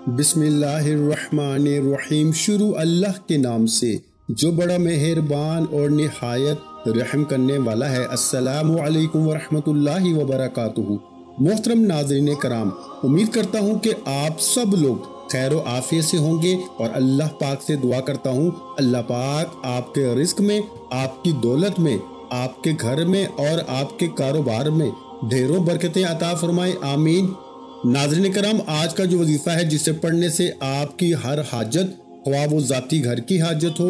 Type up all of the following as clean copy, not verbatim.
बिस्मिल्लाहिर्रहमानिर्रहीम। शुरू अल्लाह के नाम से जो बड़ा मेहरबान और निहायत रहम करने वाला है। अस्सलामु अलैकुम वरहमतुल्लाहि वबरकातुहू। मोहतरम नाज़रीन कराम, उम्मीद करता हूँ कि आप सब लोग खैर व आफियत से होंगे और अल्लाह पाक से दुआ करता हूँ अल्लाह पाक आपके रिस्क में, आपकी दौलत में, आपके घर में और आपके कारोबार में ढेरों बरकतें अता फरमाए, आमीन। नाज़रीन कराम, आज का जो वजीफ़ा है जिसे पढ़ने से आपकी हर हाजत, ख्वाह वो ज़ाती घर की हाजत हो,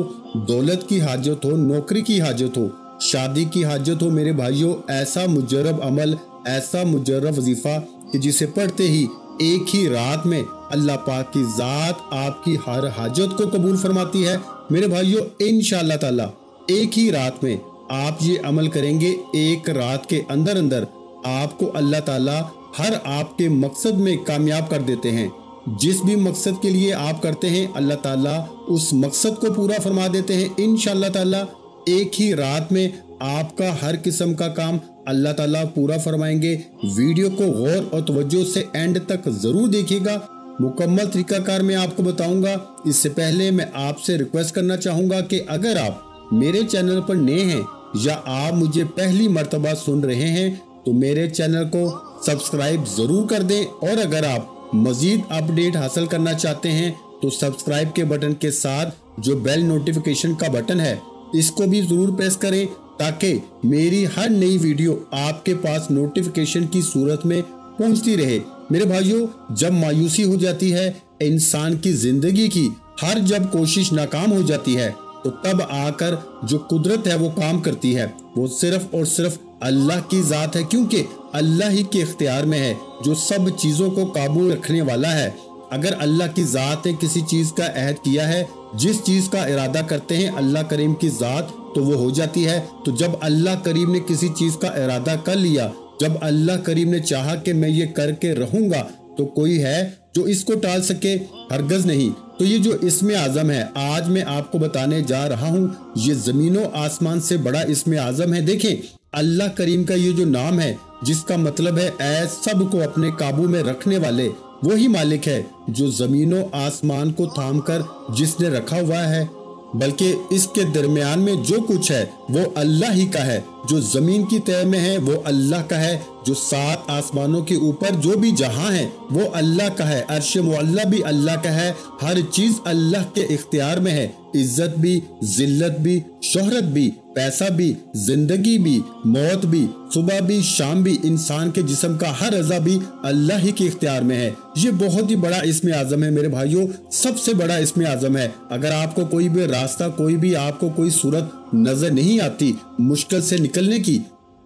दौलत की हाजत हो, नौकरी की हाजत हो, शादी की हाजत हो, मेरे भाइयों ऐसा मुजर्रब अमल, ऐसा मुजर्रब वजीफ़ा कि जिसे पढ़ते ही एक ही रात में अल्लाह पाक की ज़ात आपकी हर हाजत को कबूल फरमाती है। मेरे भाइयों इंशाअल्लाह ताला एक ही रात में आप ये अमल करेंगे, एक रात के अंदर अंदर आपको अल्लाह ताला हर आपके मकसद में कामयाब कर देते हैं। जिस भी मकसद के लिए आप करते हैं अल्लाह ताला उस मकसद को पूरा फरमा देते हैं इंशाअल्लाह ताला। एक ही रात में आपका हर किस्म का काम अल्लाह ताला पूरा फरमाएंगे। वीडियो को गौर और तवज्जो से एंड तक जरूर देखिएगा, मुकम्मल तरीकाकार मैं आपको बताऊंगा। इससे पहले मैं आपसे रिक्वेस्ट करना चाहूंगा कि अगर आप मेरे चैनल पर नए हैं या आप मुझे पहली मर्तबा सुन रहे हैं तो मेरे चैनल को सब्सक्राइब जरूर कर दें, और अगर आप मजीद अपडेट हासिल करना चाहते हैं तो सब्सक्राइब के बटन के साथ जो बेल नोटिफिकेशन का बटन है इसको भी जरूर प्रेस करें ताकि मेरी हर नई वीडियो आपके पास नोटिफिकेशन की सूरत में पहुंचती रहे। मेरे भाइयों, जब मायूसी हो जाती है इंसान की जिंदगी की, हर जब कोशिश नाकाम हो जाती है तो तब आकर जो कुदरत है वो काम करती है। वो सिर्फ और सिर्फ अल्लाह की जात है, क्योंकि अल्लाह ही के इख्तियार में है जो सब चीजों को काबू रखने वाला है। अगर अल्लाह की जात ने किसी चीज का अहद किया है, जिस चीज का इरादा करते हैं अल्लाह करीम की जात तो वो हो जाती है। तो जब अल्लाह करीम ने किसी चीज का इरादा कर लिया, जब अल्लाह करीम ने चाहा कि मैं ये करके रहूंगा, तो कोई है जो इसको टाल सके? हरगज नहीं। तो ये जो इस्मे आज़म है आज मैं आपको बताने जा रहा हूँ, ये जमीनों आसमान से बड़ा इस्मे आज़म है। देखें, अल्लाह करीम का ये जो नाम है जिसका मतलब है ऐ सब को अपने काबू में रखने वाले, वही मालिक है जो जमीनों आसमान को थाम कर जिसने रखा हुआ है, बल्कि इसके दरमियान में जो कुछ है वो अल्लाह ही का है। जो जमीन की तह में है वो अल्लाह का है, जो सात आसमानों के ऊपर जो भी जहां है वो अल्लाह का है, अर्श मुअल्ला भी अल्लाह का है। हर चीज अल्लाह के इख्तियार में है। इज्जत भी, जिल्लत भी, शोहरत भी, पैसा भी, जिंदगी भी, मौत भी, सुबह भी, शाम भी, इंसान के जिस्म का हर अज़ा भी अल्लाह ही के इख्तियार में है। ये बहुत ही बड़ा इस्मे आज़म है मेरे भाइयों, सबसे बड़ा इस्मे आज़म है। अगर आपको कोई भी रास्ता, कोई भी आपको कोई सूरत नजर नहीं आती मुश्किल से निकलने की,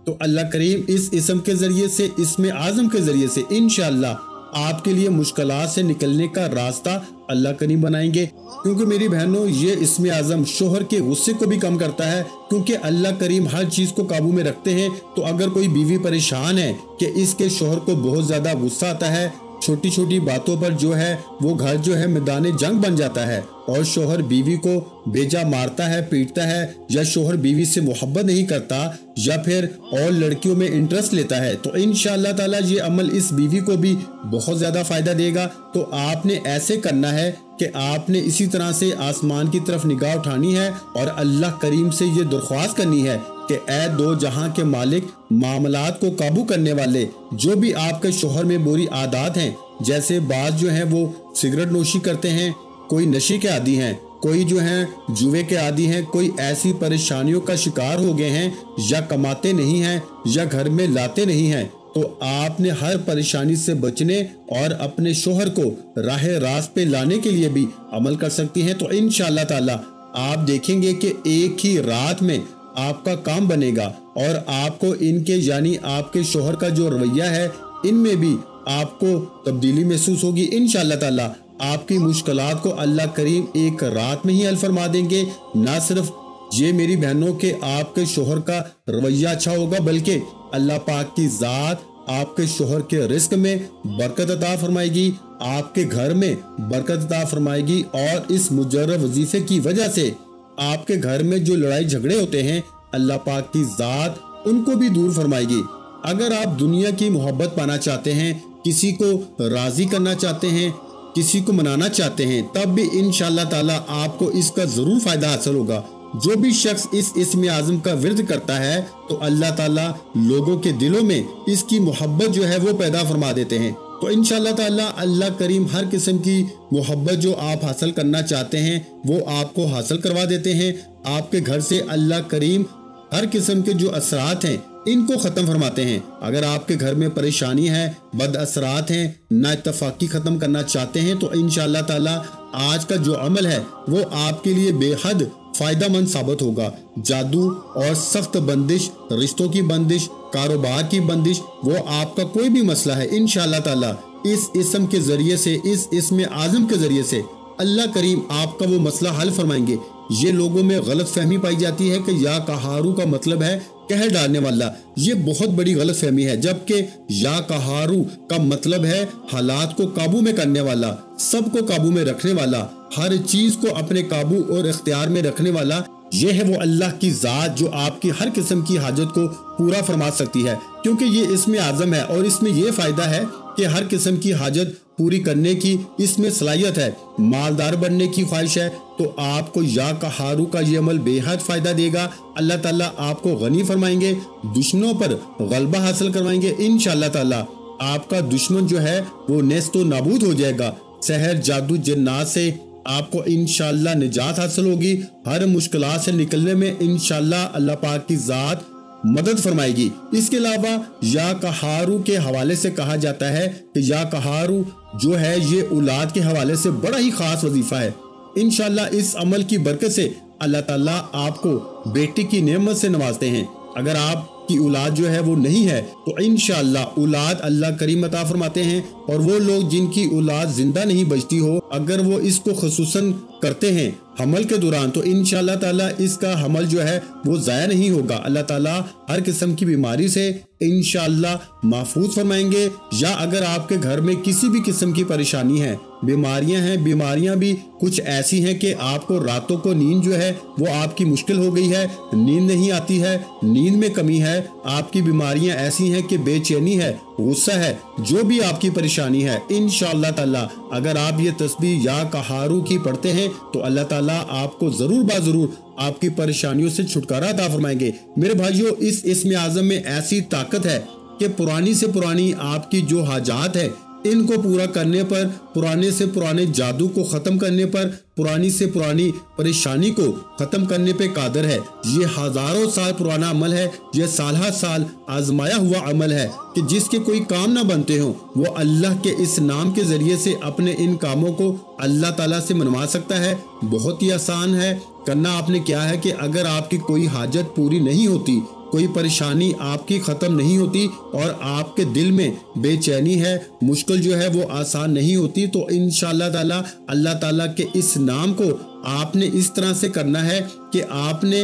तो अल्लाह करीम इस इस्म के जरिए से, इस्मे आज़म के जरिए से इंशाअल्लाह आपके लिए मुश्किलात से निकलने का रास्ता अल्लाह करीम बनाएंगे। क्योंकि मेरी बहनों, ये इस्मे आज़म शोहर के गुस्से को भी कम करता है, क्योंकि अल्लाह करीम हर चीज को काबू में रखते हैं। तो अगर कोई बीवी परेशान है कि इसके शोहर को बहुत ज्यादा गुस्सा आता है, छोटी छोटी बातों पर जो है वो घर जो है मैदान जंग बन जाता है, और शोहर बीवी को बेजा मारता है, पीटता है, या शोहर बीवी से मोहब्बत नहीं करता, या फिर और लड़कियों में इंटरेस्ट लेता है, तो इंशाअल्लाह ताला ये अमल इस बीवी को भी बहुत ज्यादा फायदा देगा। तो आपने ऐसे करना है कि आपने इसी तरह से आसमान की तरफ निगाह उठानी है और अल्लाह करीम से ये दरख्वास्त करनी है कि ऐ दो जहां के मालिक, मामलात को काबू करने वाले, जो भी आपके शोहर में बुरी आदत हैं, जैसे बाज जो हैं वो सिगरेट नोशी करते हैं, कोई नशे के आदी हैं, कोई जो हैं जुए के आदी हैं, कोई ऐसी परेशानियों का शिकार हो गए हैं, या कमाते नहीं हैं, या घर में लाते नहीं हैं, तो आपने हर परेशानी से बचने और अपने शोहर को राह रास्त पे लाने के लिए भी अमल कर सकती हैं। तो इंशाअल्लाह ताला आप देखेंगे कि एक ही रात में आपका काम बनेगा, और आपको इनके यानी आपके शोहर का जो रवैया है इनमें भी आपको तब्दीली महसूस होगी। इंशाअल्लाह ताला आपकी मुश्किलात को अल्लाह करीम एक रात में ही हल फरमा देंगे। ना सिर्फ ये मेरी बहनों के आपके शोहर का रवैया अच्छा होगा, बल्कि अल्लाह पाक की जात आपके शोहर के रिस्क में बरकत अता फरमाएगी, आपके घर में बरकत अता फरमाएगी, और इस मुजर्रब वजीफे की वजह से आपके घर में जो लड़ाई झगड़े होते हैं अल्लाह पाक की जात उनको भी दूर फरमाएगी। अगर आप दुनिया की मोहब्बत पाना चाहते हैं, किसी को राजी करना चाहते हैं, किसी को मनाना चाहते हैं, तब भी इंशाअल्लाह ताला आपको इसका जरूर फायदा हासिल होगा। जो भी शख्स इस इस्म आज़म का विर्द करता है तो अल्लाह ताला लोगों के दिलों में इसकी मोहब्बत जो है वो पैदा फरमा देते हैं। तो इंशाअल्लाह ताला अल्लाह करीम हर किस्म की मोहब्बत जो आप हासिल करना चाहते हैं वो आपको हासिल करवा देते हैं। आपके घर से अल्लाह करीम हर किस्म के जो असरात हैं इनको ख़त्म फरमाते हैं। अगर आपके घर में परेशानी है, बद असरात हैं, नाइत्तफाकी ख़त्म करना चाहते हैं तो इंशाअल्लाह ताला आज का जो अमल है वो आपके लिए बेहद फ़ायदेमंद साबित होगा। जादू और सख्त बंदिश, रिश्तों की बंदिश, कारोबार की बंदिश, वो आपका कोई भी मसला है इंशाअल्लाह ताला इस इस्म के ज़रिए से, इस इस्म आज़म के ज़रिए से अल्लाह करीम आपका वो मसला हल फरमाएंगे। ये लोगों में गलत फहमी पाई जाती है कि या कहारू का मतलब है कहर डालने वाला। ये बहुत बड़ी गलत फहमी है, जबकि या कहारू का मतलब है हालात को काबू में करने वाला, सबको काबू में रखने वाला, हर चीज को अपने काबू और इख्तियार में रखने वाला। ये है वो अल्लाह की ज़ात जो आपकी हर किस्म की हाजत को पूरा फरमा सकती है, क्योंकि ये इसमें आज़म है और इसमें यह फ़ायदा है कि हर किस्म की हाजत पूरी करने की इसमें सलाहियत है। मालदार बनने की ख्वाहिश है तो आपको या कहारू का ये अमल बेहद फ़ायदा देगा। अल्लाह ताला आपको गनी फरमाएंगे, दुश्मनों पर गलबा हासिल करवाएंगे। इंशाअल्लाह ताला आपका दुश्मन जो है वो नेस्तो नाबूद हो जाएगा। सहर, जादू, जिन्नात से आपको इंशाअल्लाह निजात हासिल होगी। हर मुश्किलात से निकलने में इंशाअल्लाह अल्लाह पाक की ज़ात मदद फरमाएगी। इसके अलावा या कहारू के हवाले से कहा जाता है कि या कहारू जो है ये औलाद के हवाले से बड़ा ही खास वजीफा है। इंशाअल्लाह इस अमल की बरकत से अल्लाह ताला आपको बेटी की नेमत से नवाजते हैं। अगर आपकी औलाद जो है वो नहीं है तो इंशाअल्लाह औलाद अल्लाह करीम अता फरमाते हैं। और वो लोग जिनकी औलाद जिंदा नहीं बचती हो, अगर वो इसको खुसूसन करते हैं हमल के दौरान तो इंशाअल्लाह ताला इसका हमल जो है वो ज़ाया नहीं होगा। अल्लाह ताला हर किस्म की बीमारी से इंशाअल्लाह महफूज फरमाएंगे। या अगर आपके घर में किसी भी किस्म की परेशानी है, बीमारियां हैं, बीमारियां भी कुछ ऐसी हैं कि आपको रातों को नींद जो है वो आपकी मुश्किल हो गई है, नींद नहीं आती है, नींद में कमी है, आपकी बीमारियां ऐसी हैं कि बेचैनी है, गुस्सा है, जो भी आपकी परेशानी है इंशाअल्लाह ताला अगर आप ये तस्बीह या कहारू की पढ़ते हैं तो अल्लाह ताला आपको जरूर बाजरूर आपकी परेशानियों से छुटकारा अता फरमाएंगे। मेरे भाइयों, इस इस्म आज़म में ऐसी ताकत है कि पुरानी से पुरानी आपकी जो हाजात है इनको पूरा करने पर, पुराने से पुराने जादू को खत्म करने पर, पुरानी से पुरानी परेशानी को खत्म करने पे कादर है। ये हजारों साल पुराना अमल है, ये साल साल आजमाया हुआ अमल है कि जिसके कोई काम ना बनते हो वो अल्लाह के इस नाम के जरिए से अपने इन कामों को अल्लाह ताला से मनवा सकता है। बहुत ही आसान है। करना आपने क्या है कि अगर आपकी कोई हाजत पूरी नहीं होती, कोई परेशानी आपकी ख़त्म नहीं होती और आपके दिल में बेचैनी है, मुश्किल जो है वो आसान नहीं होती, तो इंशाअल्लाह ताला अल्लाह ताला के इस नाम को आपने इस तरह से करना है कि आपने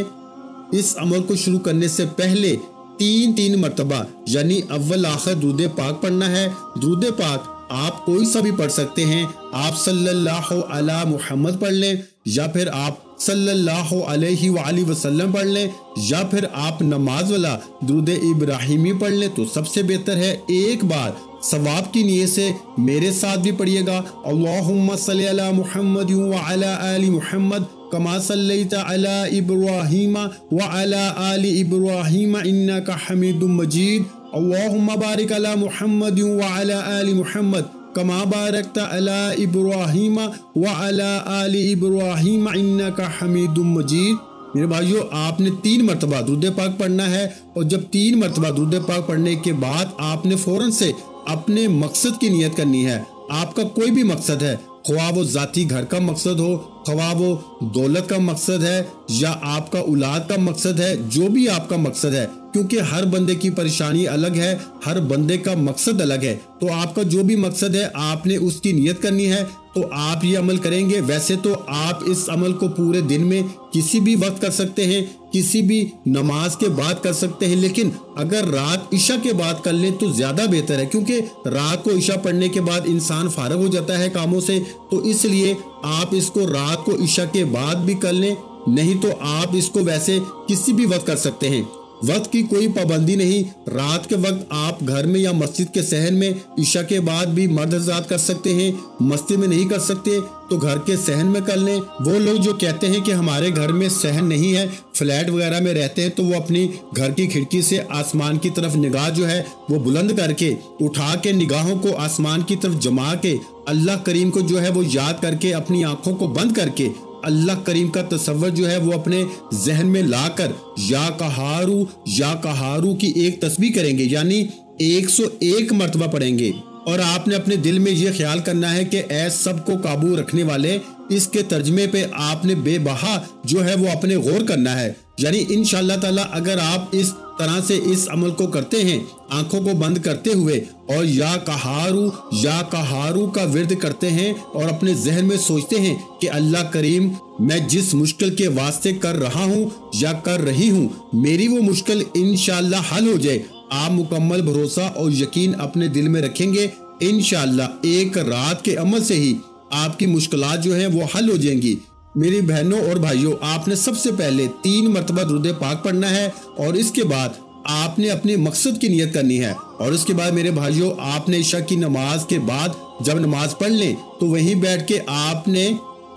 इस अमल को शुरू करने से पहले तीन मरतबा यानी अव्वल आखिर दुरूद पाक पढ़ना है। दुरूद पाक आप कोई सा भी पढ़ सकते हैं। आप सल्लल्लाहु अला मुहम्मद पढ़ लें या फिर आप सल्लल्लाहु अलैहि वसल्लम पढ़ लें या फिर आप नमाज वाला दुरूद इब्राहिमी पढ़ लें तो सबसे बेहतर है। एक बार सवाब की नीयत से मेरे साथ भी पढ़िएगा, अल्लाहुम्मा सल्ली अला मुहम्मद व अला आलि मुहम्मद कमा सल्लैता अला इब्राहीम व अला आलि इब्राहीम इन्नका हमीदुम मजीद, अल्लाहुम्मा बारिक अला मुहम्मद व अला आलि मुहम्मद कमा बारकता अला इब्राहीम व अला आलि इब्राहीम इन्नका हमीदुम मजीद। मेरे भाइयों, आपने 3 मरतबा दुरूद पाक पढ़ना है और जब 3 मरतबा दुरूद पाक पढ़ने के बाद आपने फौरन से अपने मकसद की नियत करनी है। आपका कोई भी मकसद है, ख्वाह वो जाती घर का मकसद हो, ख्वाह वो दौलत का मकसद है या आपका औलाद का मकसद है, जो भी आपका मकसद है, क्योंकि हर बंदे की परेशानी अलग है, हर बंदे का मकसद अलग है, तो आपका जो भी मकसद है आपने उसकी नियत करनी है। तो आप ये अमल करेंगे। वैसे तो आप इस अमल को पूरे दिन में किसी भी वक्त कर सकते हैं, किसी भी नमाज के बाद कर सकते हैं, लेकिन अगर रात इशा के बाद कर लें तो ज़्यादा बेहतर है, क्योंकि रात को इशा पढ़ने के बाद इंसान फारग हो जाता है कामों से। तो इसलिए आप इसको रात को इशा के बाद भी कर लें, नहीं तो आप इसको वैसे किसी भी वक्त कर सकते हैं। वक्त की कोई पाबंदी नहीं। रात के वक्त आप घर में या मस्जिद के सहन में ईशा के बाद भी मर्द हज़रात कर सकते हैं। मस्जिद में नहीं कर सकते तो घर के सहन में कर लें। वो लोग जो कहते हैं कि हमारे घर में सहन नहीं है, फ्लैट वगैरह में रहते हैं, तो वो अपनी घर की खिड़की से आसमान की तरफ निगाह जो है वो बुलंद करके उठा के निगाहों को आसमान की तरफ जमा के अल्लाह करीम को जो है वो याद करके अपनी आंखों को बंद करके अल्लाह करीम का तस्वर जो है वो अपने जहन में लाकर या कहारू की एक तस्बीह करेंगे, यानी 101 मरतबा पढ़ेंगे। और आपने अपने दिल में ये ख्याल करना है कि ऐ सबको काबू रखने वाले, इसके तर्जमे पे आपने बेबहा जो है वो अपने गौर करना है। यानी इंशाअल्लाह ताला अगर आप इस तरह से इस अमल को करते हैं, आंखों को बंद करते हुए, और या कहारू का विर्द करते हैं और अपने जहन में सोचते हैं कि अल्लाह करीम मैं जिस मुश्किल के वास्ते कर रहा हूँ या कर रही हूँ, मेरी वो मुश्किल इंशाअल्लाह हल हो जाए। आप मुकम्मल भरोसा और यकीन अपने दिल में रखेंगे, इंशाअल्लाह एक रात के अमल से ही आपकी मुश्किलात जो हैं वो हल हो जाएंगी। मेरी बहनों और भाइयों, आपने सबसे पहले 3 मरतबा दुरूद पाक पढ़ना है और इसके बाद आपने अपने मकसद की नियत करनी है। और उसके बाद मेरे भाइयों, आपने इशा की नमाज के बाद जब नमाज पढ़ लें तो वहीं बैठ के आपने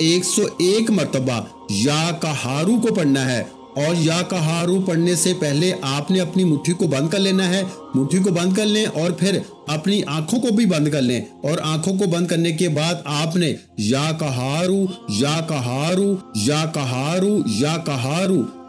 101 मरतबा या कहारू को पढ़ना है। और या कहारू पढ़ने से पहले आपने अपनी मुट्ठी को बंद कर लेना है। मुट्ठी को बंद कर लें और फिर अपनी आंखों को भी बंद कर लें। और आंखों को बंद करने के बाद आपने या कहारू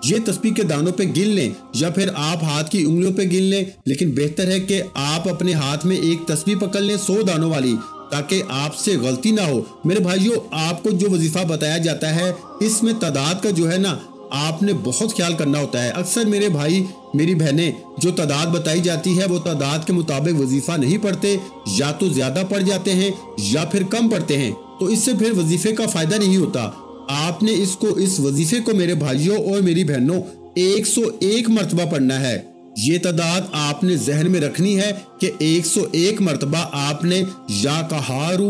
ये तस्बीह के दानों पे गिन लें, या फिर आप हाथ की उंगलियों पे गिन लें। लेकिन बेहतर है कि आप अपने हाथ में एक तस्बीह पकड़ लें 100 दानों वाली, ताकि आपसे गलती ना हो। मेरे भाइयों, आपको जो वजीफा बताया जाता है इसमें तादाद का जो है ना आपने बहुत ख्याल करना होता है। अक्सर मेरे भाई मेरी बहनें जो तादाद बताई जाती है वो तादाद के मुताबिक वजीफा नहीं पढ़ते, या तो ज्यादा पढ़ जाते हैं या फिर कम पढ़ते हैं, तो इससे फिर वजीफे का फायदा नहीं होता। आपने इस वजीफे को मेरे भाइयों और मेरी बहनों 101 मरतबा पढ़ना है। ये तादाद आपने जहन में रखनी है कि 101 मरतबा आपने या कहारू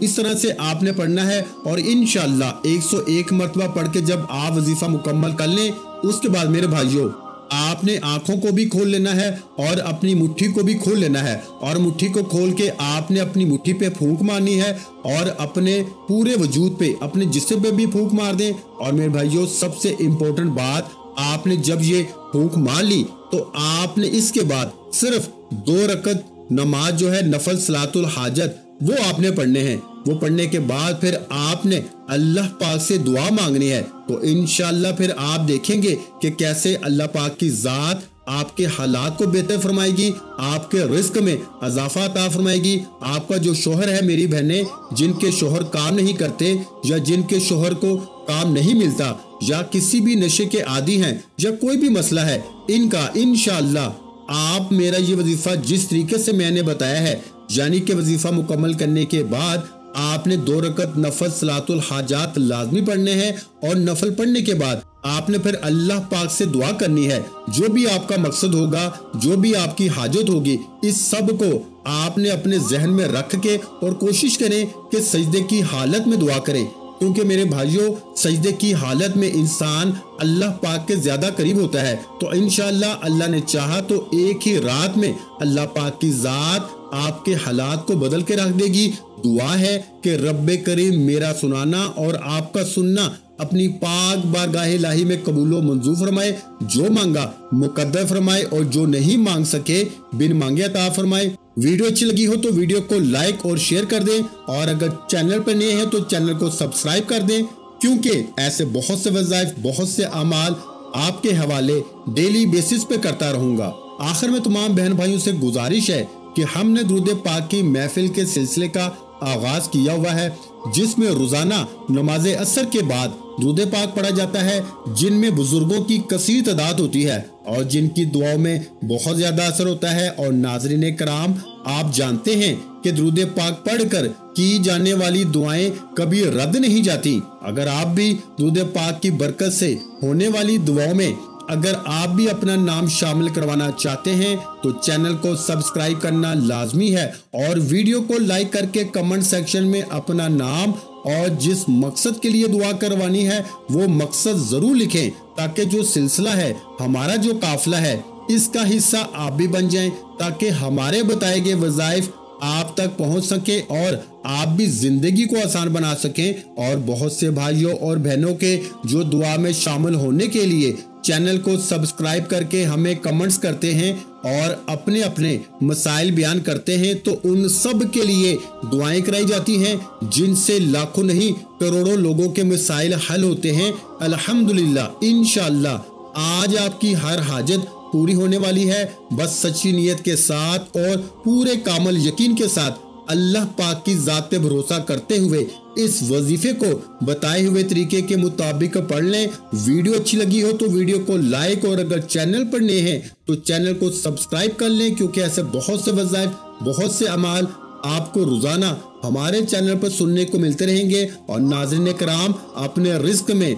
इस तरह से आपने पढ़ना है। और इंशाअल्लाह 101 मरतबा पढ़ के जब आप वजीफा मुकम्मल कर लें, उसके बाद मेरे भाइयों आपने आंखों को भी खोल लेना है और अपनी मुट्ठी को भी खोल लेना है। और मुट्ठी को खोल के आपने अपनी मुट्ठी पे फूंक मारनी है और अपने पूरे वजूद पे, अपने जिस्म पे भी फूंक मार दें। और मेरे भाइयों, सबसे इम्पोर्टेंट बात, आपने जब ये फूंक मार ली तो आपने इसके बाद सिर्फ 2 रकत नमाज जो है नफल सलातुल हाजत वो आपने पढ़ने हैं। वो पढ़ने के बाद फिर आपने अल्लाह पाक से दुआ मांगनी है। तो इंशाअल्लाह फिर आप देखेंगे कि कैसे अल्लाह पाक की जात आपके हालात को बेहतर फरमाएगी, आपके रिस्क में इजाफा अता फरमाएगी। आपका जो शोहर है मेरी बहनें, जिनके शोहर काम नहीं करते या जिनके शोहर को काम नहीं मिलता या किसी भी नशे के आदी हैं या कोई भी मसला है, इनका इंशाअल्लाह आप मेरा ये वजीफा जिस तरीके से मैंने बताया है, यानी कि वजीफा मुकम्मल करने के बाद आपने 2 रकत नफल सलातुल हाजात लाजमी पढ़ने हैं। और नफल पढ़ने के बाद आपने फिर अल्लाह पाक से दुआ करनी है। जो भी आपका मकसद होगा, जो भी आपकी हाजत होगी, इस सब को आपने अपने जहन में रख के और कोशिश करें कि सजदे की हालत में दुआ करें, क्योंकि मेरे भाइयों सजदे की हालत में इंसान अल्लाह पाक के ज्यादा करीब होता है। तो इंशाअल्लाह अल्लाह ने चाहा तो एक ही रात में अल्लाह पाक की जात आपके हालात को बदल के रख देगी। दुआ है कि रब्बे करीम मेरा सुनाना और आपका सुनना अपनी पाक बारगाह इलाही में कबूलो मंजूर फरमाए। जो मांगा मुकद्दर फरमाए और जो नहीं मांग सके बिन मांगे अता फरमाए। वीडियो अच्छी लगी हो तो वीडियो को लाइक और शेयर कर दें, और अगर चैनल पर नए हैं तो चैनल को सब्सक्राइब कर दें, क्योंकि ऐसे बहुत से वज़ाइफ, बहुत से अमाल आपके हवाले डेली बेसिस पे करता रहूंगा। आखिर में तमाम बहन भाइयों से गुजारिश है कि हमने दुरूद पाक की महफिल के सिलसिले का आगाज किया हुआ है, जिसमें रोजाना नमाज असर के बाद दुरूद पाक पढ़ा जाता है, जिनमें बुजुर्गों की कसीर तादाद होती है और जिनकी दुआओं में बहुत ज्यादा असर होता है। और नाज़रीन कराम, आप जानते हैं कि दुरूद पाक पढ़कर की जाने वाली दुआएं कभी रद्द नहीं जाती। अगर आप भी दुरूद पाक की बरकत से होने वाली दुआओं में अगर आप भी अपना नाम शामिल करवाना चाहते हैं तो चैनल को सब्सक्राइब करना लाजमी है, और वीडियो को लाइक करके कमेंट सेक्शन में अपना नाम और जिस मकसद के लिए दुआ करवानी है वो मकसद जरूर लिखें, ताकि जो सिलसिला है, हमारा जो काफिला है, इसका हिस्सा आप भी बन जाएं, ताकि हमारे बताए गए वज़ाइफ आप तक पहुंच सके और आप भी जिंदगी को आसान बना सकें। और बहुत से भाइयों और बहनों के जो दुआ में शामिल होने के लिए चैनल को सब्सक्राइब करके हमें कमेंट्स करते हैं और अपने अपने मसाइल बयान करते हैं, तो उन सब के लिए दुआएं कराई जाती हैं, जिनसे लाखों नहीं करोड़ों लोगों के मसाइल हल होते हैं। अल्हम्दुलिल्लाह, इंशाअल्लाह आज आपकी हर हाजत पूरी होने वाली है। बस सच्ची नीयत के साथ और पूरे कामल यकीन के साथ अल्लाह पाक की जात पे भरोसा करते हुए इस वजीफे को बताए हुए तरीके के मुताबिक पढ़ लें। वीडियो अच्छी लगी हो तो वीडियो को लाइक, और अगर चैनल पर नए हैं तो चैनल को सब्सक्राइब कर लें, क्योंकि ऐसे बहुत से वज़ाइफ, बहुत से अमाल आपको रोजाना हमारे चैनल पर सुनने को मिलते रहेंगे। और नाज़रीन कराम, अपने रिस्क में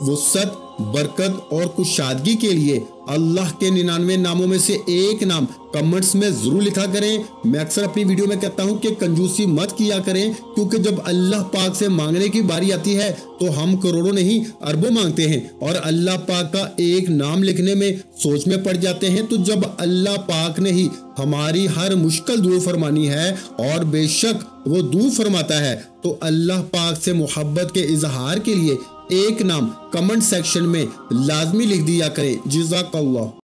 वुसअत, बरकत और कुशादगी के लिए अल्लाह के 99 नामों में से एक नाम कमेंट्स में जरूर लिखा करें। मैं अक्सर अपनी वीडियो में कहता हूं कि कंजूसी मत किया करें, क्योंकि जब अल्लाह पाक से मांगने की बारी आती है तो हम करोड़ों नहीं अरबों मांगते हैं और अल्लाह पाक का एक नाम लिखने में सोच में पड़ जाते हैं। तो जब अल्लाह पाक ने ही हमारी हर मुश्किल दूर फरमानी है, और बेशक वो दूर फरमाता है, तो अल्लाह पाक से मोहब्बत के इजहार के लिए एक नाम कमेंट सेक्शन में लाजमी लिख दिया करें। जज़ाकल्लाह।